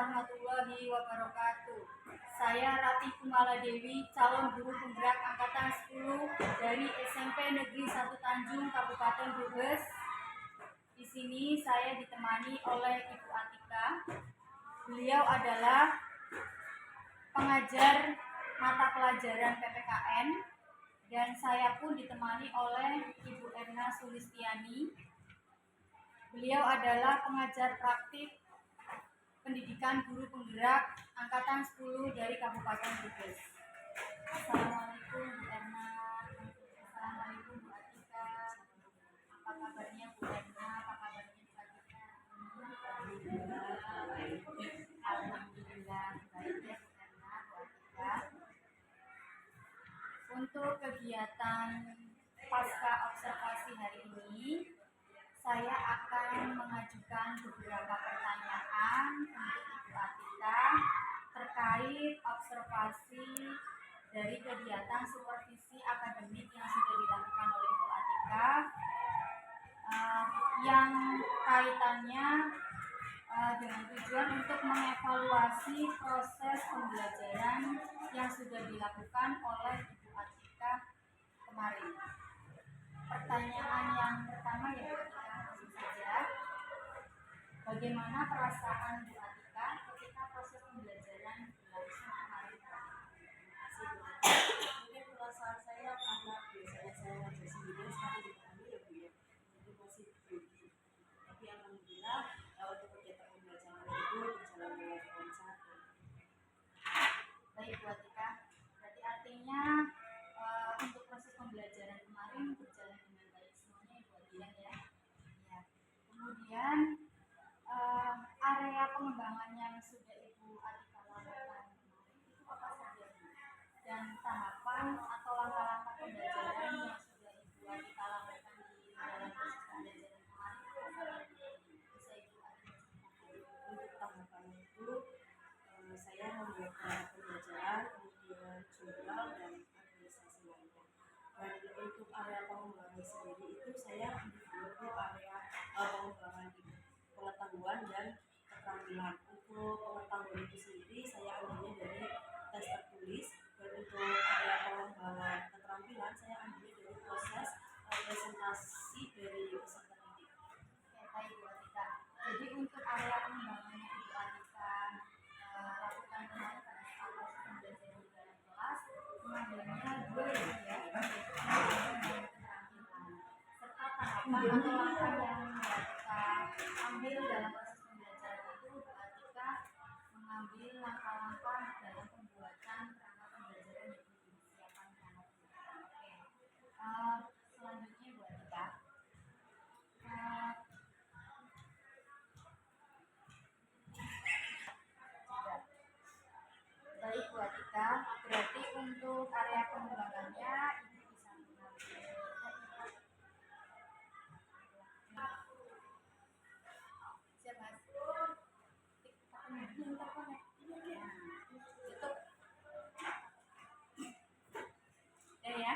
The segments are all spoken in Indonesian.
warahmatullahi wabarakatuh. Saya Rati Kumala Dewi, calon guru penggerak angkatan 10 dari SMP Negeri 1 Tanjung, Kabupaten Brebes. Di sini saya ditemani oleh Ibu Atika. Beliau adalah pengajar mata pelajaran PPKN dan saya pun ditemani oleh Ibu Erna Sulistiani. Beliau adalah pengajar praktik pendidikan guru penggerak angkatan 10 dari Kabupaten Brebes. Assalamualaikum Bu Erna. Assalamualaikum Bu Atika. Apa kabarnya Bu Erna? Apa kabarnya Bu Atika? Alhamdulillah baik ya Bu Erna, Bu Atika. Untuk kegiatan pasca observasi hari ini, saya akan mengajukan beberapa pertanyaan untuk Ibu Atika terkait observasi dari kegiatan supervisi akademik yang sudah dilakukan oleh Ibu Atika, yang kaitannya dengan tujuan untuk mengevaluasi proses pembelajaran yang sudah dilakukan oleh Ibu Atika kemarin. Pertanyaan yang pertama ya Bu Atika, langsung saja. Bagaimana perasaan Bu Atika ketika proses pembelajaran berlangsung kemarin? Mungkin perasaan saya karena biasanya saya ngajar sendiri sekali di kami ya Bu ya, jadi masih grogi. Tapi alhamdulillah untuk kegiatan pembelajaran itu berjalan dengan lancar. Baik Bu Atika, berarti artinya untuk proses pembelajaran kemarin berjalan dengan baik semuanya Ibu Atika ya. Ya. Kemudian area pengembangan yang sudah Ibu Atika lakukan kemarin itu apa saja Bu? Dan tahapan atau langkah-langkah pembelajaran yang sudah Ibu Atika lakukan di dalam proses pembelajaran kemarin itu apa saja Bu? Bisa Ibu Atika ceritakan? Untuk tahapan itu saya membuat pembelajaran, kemudian jurnal dan administrasi lainnya. Dan untuk area pengembangan sendiri itu saya ambil ke area pengembangan pengetahuan dan keterampilan. Untuk pengetahuan itu sendiri saya ambilnya dari tes tertulis, dan untuk area pengembangan keterampilan saya ambilnya dari proses presentasi dari peserta didik. Oke, baik Bu Atika. Jadi untuk area pengembangannya Ibu Atika lakukan kemarin pada saat proses pembelajaran di dalam kelas, mengambilnya dua ya, yaitu pengembangan dan keterampilan. Serta tahapan atau langkah yang Bu Atika ambil dalam proses pembelajaran itu, Bu Atika mengambil langkah-langkah dalam pembuatan kerangka pembelajaran yang disiapkan di anak. Oke. Selanjutnya Bu Atika. Baik Bu Atika, berarti untuk area pengembangannya Ibu bisa mengambil siap Mas? Tutup. Ya.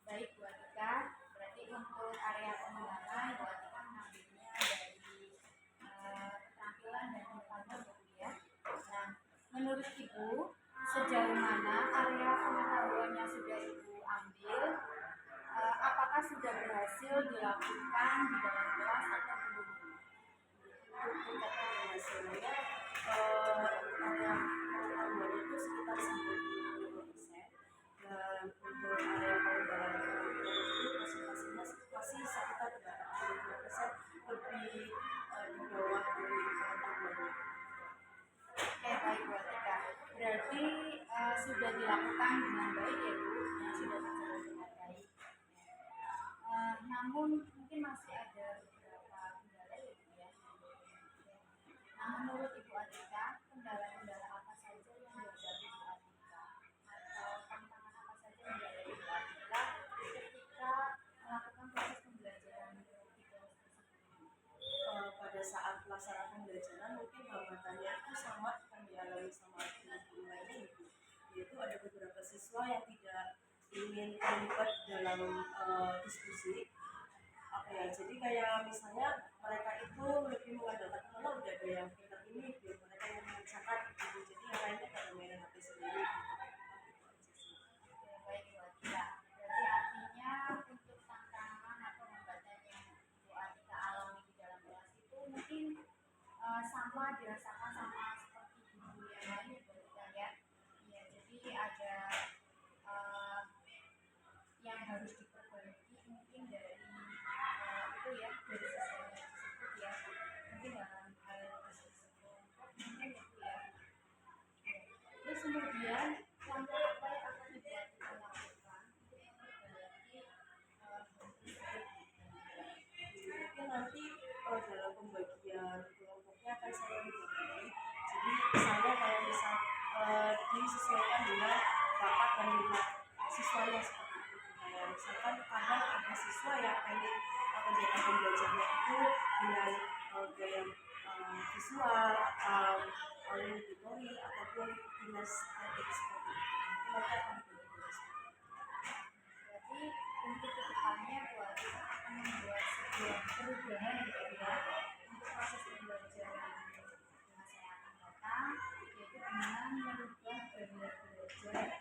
Baik Bu Atika, berarti untuk area pengembangan Bu Atika mengambilnya dari keterampilan dan pengetahuan ya. Nah, menurut Ibu sejauh mana area pengetahuan yang sudah Ibu ambil, apakah sudah berhasil dilakukan di dalam kelas atau belum? Untuk tingkat keberhasilannya area pengetahuan itu sekitar 95%, dan untuk area pengembangan itu presentasinya masih sekitar 85%, lebih di bawah dari pengetahuannya. Oke, baik Bu Atika. Berarti sudah dilakukan dengan baik ya Bu, yang sudah berjalan dengan baik. Namun mungkin masih ada beberapa kendala ya Bu ya. Nah, menurut Ibu Atika, kendala-kendala apa saja yang dihadapi Ibu Atika atau tantangan apa saja yang dihadapi Ibu Atika ketika melakukan proses pembelajaran di kelas tersebut? Pada saat pelaksanaan pembelajaran mungkin hambatannya itu sama yang dialami sama guru-guru lainnya, yaitu ada beberapa siswa yang tidak ingin terlibat dalam diskusi. Jadi kayak misalnya mereka itu minat siswanya seperti itu. Kayak misalkan kadang ada siswa yang pengen kegiatan pembelajarannya itu dengan gaya visual atau auditori ataupun kinestetik seperti itu. Mereka akan berbeda seperti itu. Berarti untuk kedepannya Bu Alisa akan membuat sebuah perubahan gitu ya untuk proses pembelajaran di masa yang akan datang, yaitu dengan merubah gaya belajar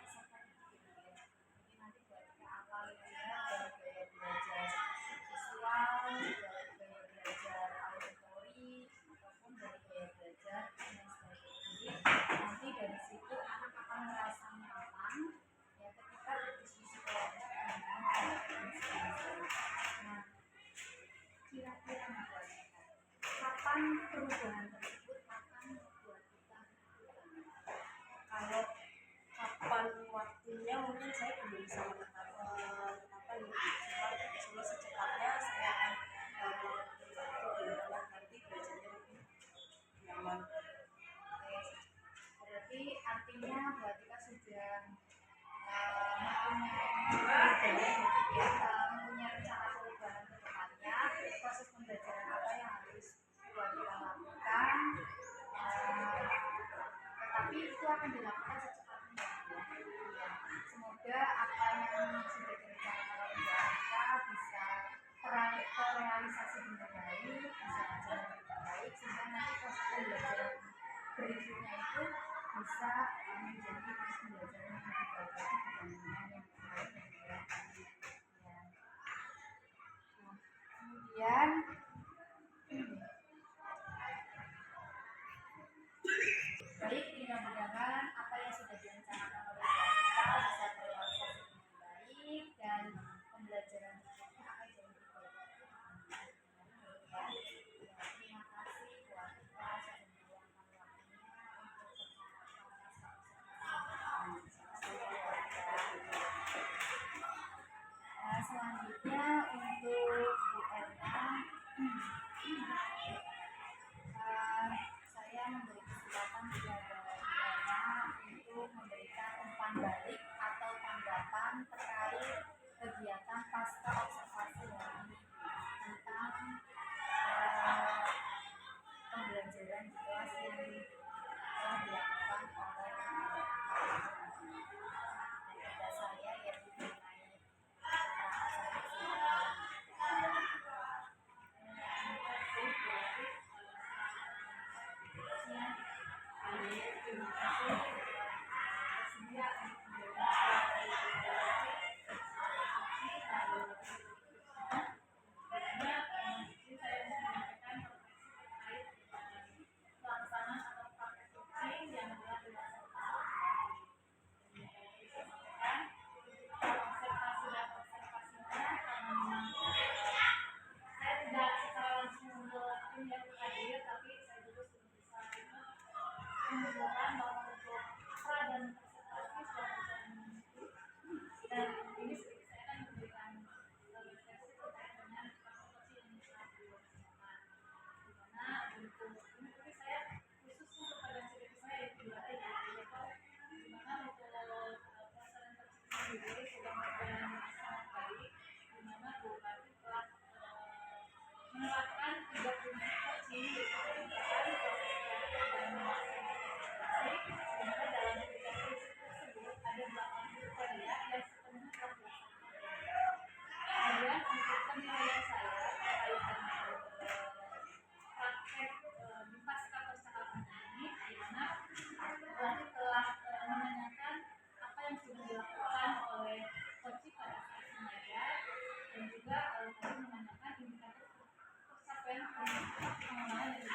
peserta didik gitu ya. Mungkin nanti Bu Alisa akan melihat dari gaya belajar visual, dari gaya belajar auditori, ataupun dari gaya belajar kinestetik. Jadi nanti dari situ anak akan merasa nyaman ya ketika berdiskusi kelompok dengan masing-masing. Nah, kira-kira Mbak Alisa, kapan perubahan tersebut akan membuat kita berubah? Kalau kapan waktunya mungkin saya belum bisa menetapkan gitu. Cuma secepatnya saya akan melakukan itu gimana nanti belajarnya lebih nyaman. Oke, berarti artinya Bu Alisa sudah mempunyai rencana perubahan ke depannya, proses pembelajaran apa yang harus Bu Alisa lakukan, tetapi itu akan dilakukan secepatnya ya. Semoga apa yang sudah direncanakan oleh Bu Alisa bisa terrealisasi dengan baik, bisa berjalan dengan baik, sehingga nanti proses pembelajaran berikutnya itu bisa menjadi proses pembelajaran yang lebih baik lagi dibandingkan yang kemarin ya. Nah, kemudian baik, mudah-mudahan apa yang sudah direncanakan oleh Bu Alisa bisa terrealisasi dengan baik dan pembelajaran berikutnya akan jauh lebih baik lagi. Ya, terima kasih Bu Alisa sudah meluangkan waktunya untuk selanjutnya untuk Bu Erna, saya memberi kesempatan kepada Bu Erna untuk memberikan umpan balik atau tanggapan terkait kegiatan pasca observasi hari ini tentang pembelajaran di kelas yang telah dilakukan oleh kepada saya, yaitu mengenai menerapkan 3 prinsip coaching yaitu pendidikan, proses kreatif, dan konsentrasi. Dimana dalam 3 prinsip tersebut ada 8 kriteria yang sepenuhnya telah dilaksanakan. Kemudian untuk penilaian saya terkait dengan praktek di pasca percakapan ini, di mana berarti telah menanyakan apa yang sudah dilakukan oleh coaching pada saat mengajar, dan juga tadi menanyakan indikator pencapaian pengembangan yang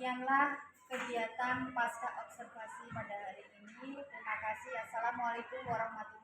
Demikianlah kegiatan pasca observasi pada hari ini. Terima kasih. Assalamualaikum warahmatullahi wabarakatuh.